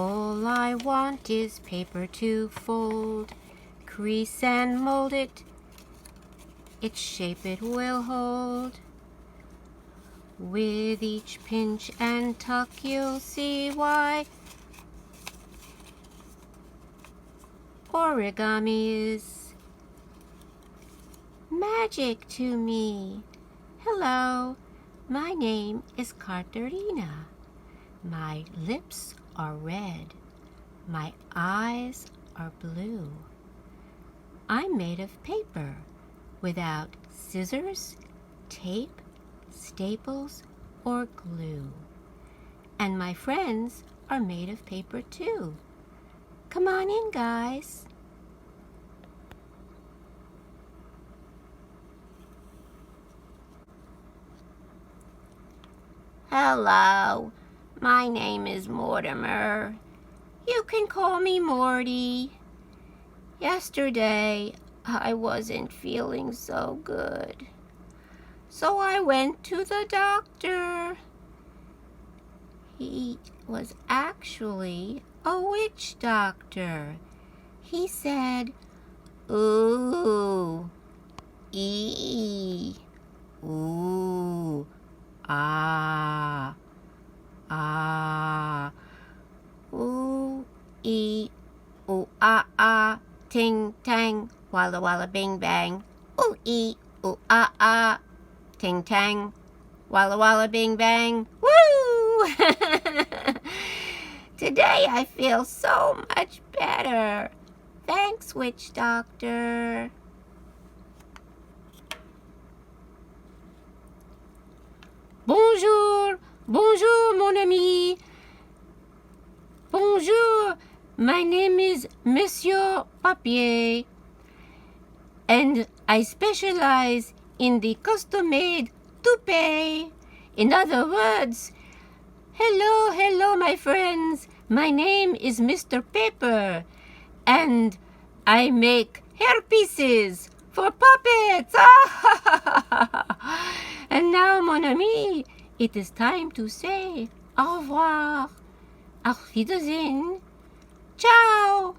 All I want is paper to fold, crease and mold it, its shape it will hold. With each pinch and tuck you'll see why origami is magic to me. Hello, my name is Katerina. My lips are red. My eyes are blue. I'm made of paper without scissors, tape, staples, or glue. And my friends are made of paper too. Come on in, guys. Hello, my name is Mortimer. You can call me Morty. Yesterday, I wasn't feeling so good, so I went to the doctor. He was actually a witch doctor. He said, ooh, ee, ooh, ah, ah, ooh, ee, ooh, ah, ting, tang, walla, walla, bing, bang. Ooh, ee, ooh, ah, ting, tang, walla, walla, bing, bang. Woo! Today I feel so much better. Thanks, witch doctor. Bonjour, bonjour, mon ami. Bonjour, my name is Monsieur Papier, and I specialize in the custom-made toupee. In other words, hello, my friends. My name is Mr. Paper, and I make hairpieces for puppets. And now, mon ami, it is time to say au revoir, auf Wiedersehen, ciao,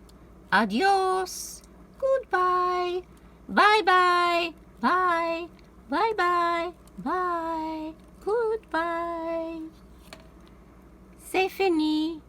adios, goodbye, bye, bye, goodbye. C'est fini.